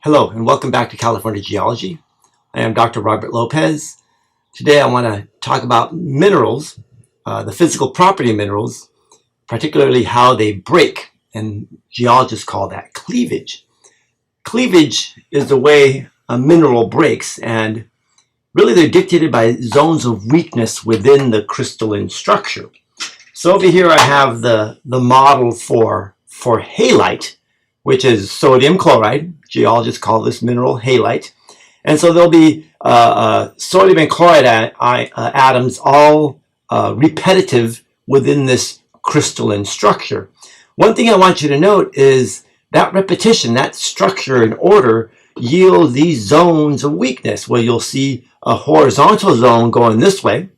Hello and welcome back to California Geology. I am Dr. Robert Lopez. Today I want to talk about minerals, the physical property of minerals, particularly how they break, and geologists call that cleavage. Cleavage is the way a mineral breaks, and really they're dictated by zones of weakness within the crystalline structure. So over here I have the model for halite, which is sodium chloride. Geologists call this mineral halite. And so there'll be sodium and chloride atoms all repetitive within this crystalline structure. One thing I want you to note is that repetition, that structure and order, yield these zones of weakness where you'll see a horizontal zone going this way,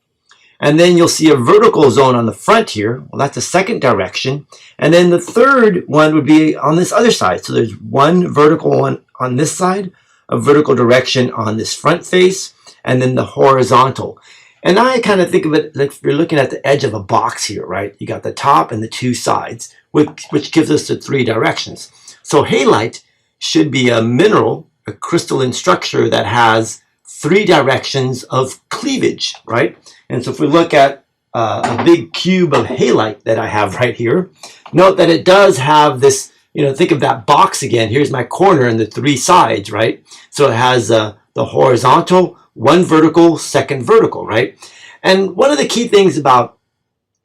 and then you'll see a vertical zone on the front here. Well, that's the second direction. And then the third one would be on this other side. So there's one vertical one on this side, a vertical direction on this front face, and then the horizontal. And I kind of think of it like you're looking at the edge of a box here, right? You got the top and the two sides, which gives us the three directions. So halite should be a mineral, a crystalline structure that has three directions of cleavage, right? And so if we look at a big cube of halite that I have right here, note that it does have this, think of that box again. Here's my corner and the three sides, right? So it has the horizontal, one vertical, second vertical, right? And one of the key things about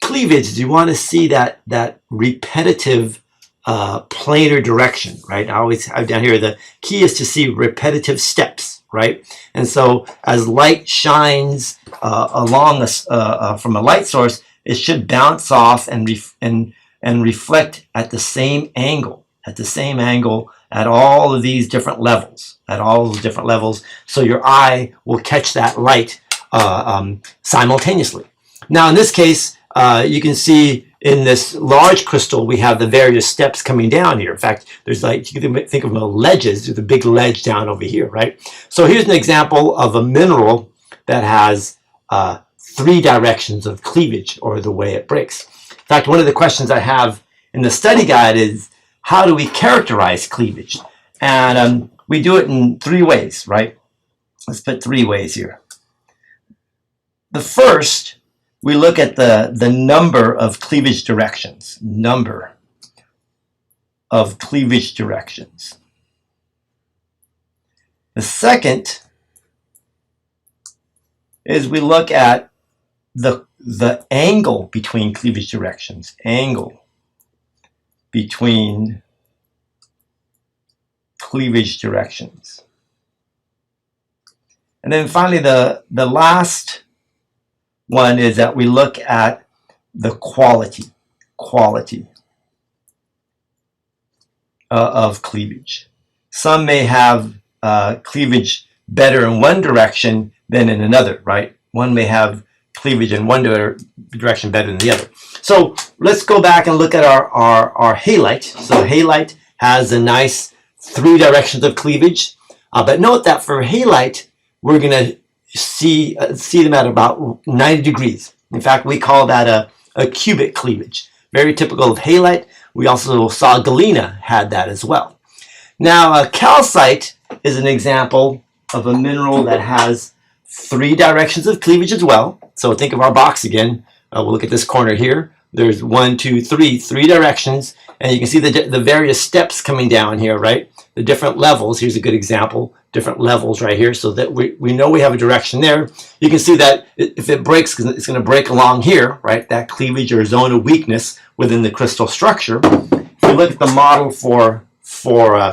cleavage is you want to see that repetitive planar direction, right? I always have down here, the key is to see repetitive steps, right? And so as light shines along from a light source, it should bounce off and reflect at the same angle, at all of these different levels, so your eye will catch that light simultaneously. Now in this case, you can see in this large crystal, we have the various steps coming down here. In fact, there's you can think of them as ledges. There's a big ledge down over here, right? So here's an example of a mineral that has three directions of cleavage, or the way it breaks. In fact, one of the questions I have in the study guide is, how do we characterize cleavage? And we do it in three ways, right? Let's put three ways here. The first, we look at the number of cleavage directions. The second is we look at the angle between cleavage directions. And then finally, the last one is that we look at the quality of cleavage. Some may have cleavage better in one direction than in another, right? One may have cleavage in one direction better than the other. So let's go back and look at our halite. So halite has a nice three directions of cleavage, but note that for halite, we're going to see them at about 90 degrees. In fact, we call that a cubic cleavage. Very typical of halite. We also saw galena had that as well. Now, calcite is an example of a mineral that has three directions of cleavage as well. So think of our box again. We'll look at this corner here. There's one, two, three directions, and you can see the various steps coming down here, right? The different levels. Here's a good example. Different levels right here, so that we know we have a direction there. You can see that if it breaks, it's going to break along here, right? That cleavage or zone of weakness within the crystal structure. If you look at the model for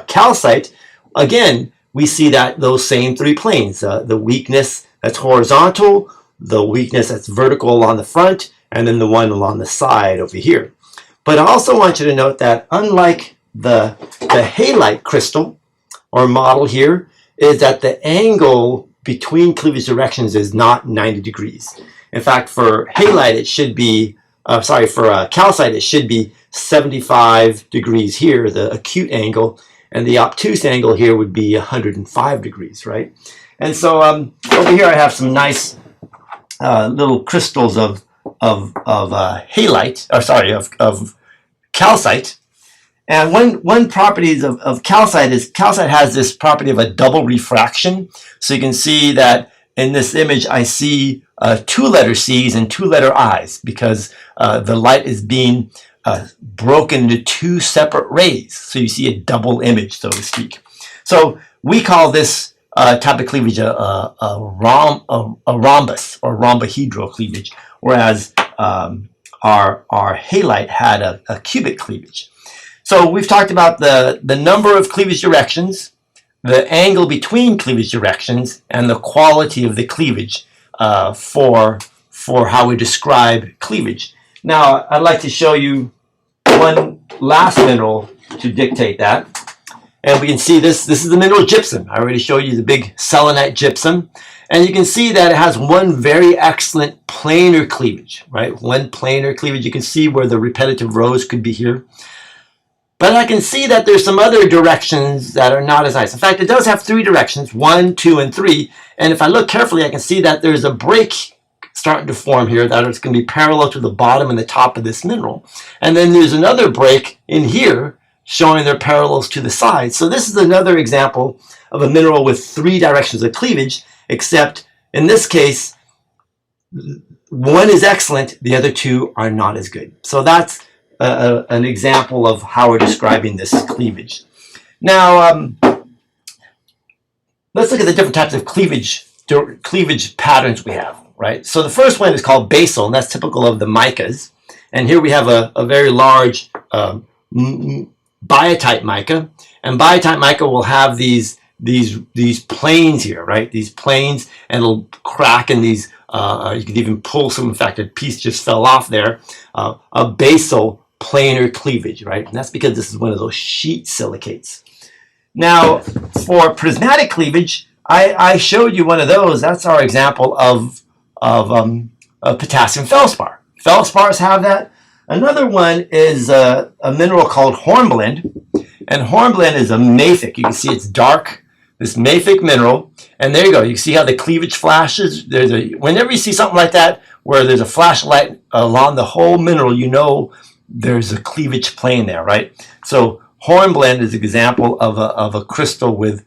calcite, again, we see that those same three planes, the weakness that's horizontal, the weakness that's vertical along the front, and then the one along the side over here. But I also want you to note that unlike the halite crystal or model here, is that the angle between cleavage directions is not 90 degrees. In fact, for halite, it should be, for calcite, it should be 75 degrees here, the acute angle, and the obtuse angle here would be 105 degrees, right? And so over here I have some nice little crystals of halite, of calcite, And one property of calcite is calcite has this property of a double refraction. So you can see that in this image, I see 2 letter C's and 2 letter I's because the light is being broken into 2 separate rays. So you see a double image, so to speak. So we call this type of cleavage a rhombus or rhombohedral cleavage, whereas our halite had a cubic cleavage. So we've talked about the number of cleavage directions, the angle between cleavage directions, and the quality of the cleavage for how we describe cleavage. Now, I'd like to show you one last mineral to dictate that. And we can see this is the mineral gypsum. I already showed you the big selenite gypsum. And you can see that it has one very excellent planar cleavage, right? One planar cleavage. You can see where the repetitive rows could be here. But I can see that there's some other directions that are not as nice. In fact, it does have 3 directions, 1, 2, and 3. And if I look carefully, I can see that there's a break starting to form here that is going to be parallel to the bottom and the top of this mineral. And then there's another break in here showing their parallels to the sides. So this is another example of a mineral with 3 directions of cleavage, except in this case, one is excellent, the other 2 are not as good. So that's an example of how we're describing this cleavage. Now, let's look at the different types of cleavage patterns we have, right? So the first one is called basal, and that's typical of the micas. And here we have a very large biotite mica, and biotite mica will have these planes here, right? These planes, and it'll crack in these. You could even pull some. In fact, a piece just fell off there. A basal planar cleavage, right? And that's because this is one of those sheet silicates. Now, for prismatic cleavage, I showed you one of those. That's our example of potassium feldspar. Feldspars have that. Another one is a mineral called hornblende, and hornblende is a mafic. You can see it's dark, this mafic mineral, and there you go. You see how the cleavage flashes. Whenever you see something like that, where there's a flashlight along the whole mineral, you know there's a cleavage plane there, right? So hornblende is an example of a crystal with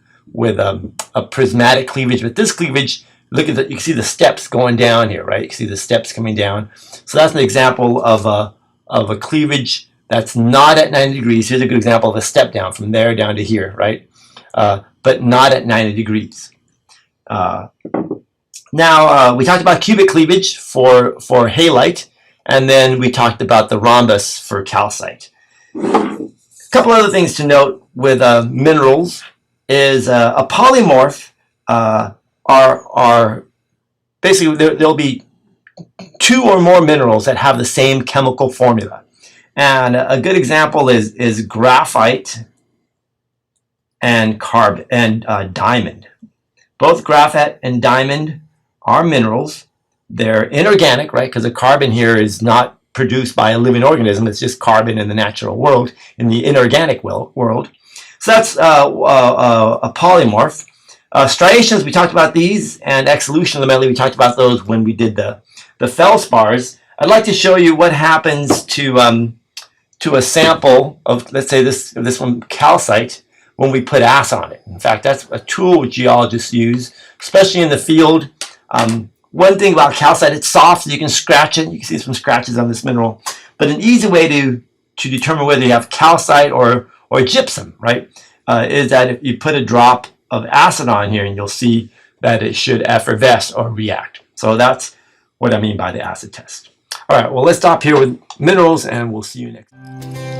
a prismatic cleavage. But this cleavage, look at you can see the steps going down here, right? You can see the steps coming down. So that's an example of a cleavage that's not at 90 degrees. Here's a good example of a step down from there down to here, right? But not at 90 degrees. Now, we talked about cubic cleavage for halite, and then we talked about the rhombus for calcite. A couple other things to note with minerals is a polymorph are basically, there'll be 2 or more minerals that have the same chemical formula. And a good example is graphite and diamond. Both graphite and diamond are minerals. They're inorganic, right? Because the carbon here is not produced by a living organism. It's just carbon in the natural world, in the inorganic world. So that's a polymorph. Striations, we talked about these, and exsolution lamellae, we talked about those when we did the feldspars. I'd like to show you what happens to a sample of, let's say this one, calcite, when we put acid on it. In fact, that's a tool which geologists use, especially in the field. One thing about calcite, it's soft, so you can scratch it. You can see some scratches on this mineral. But an easy way to determine whether you have calcite or gypsum, right, is that if you put a drop of acid on here, and you'll see that it should effervesce or react. So that's what I mean by the acid test. All right, well, let's stop here with minerals, and we'll see you next time.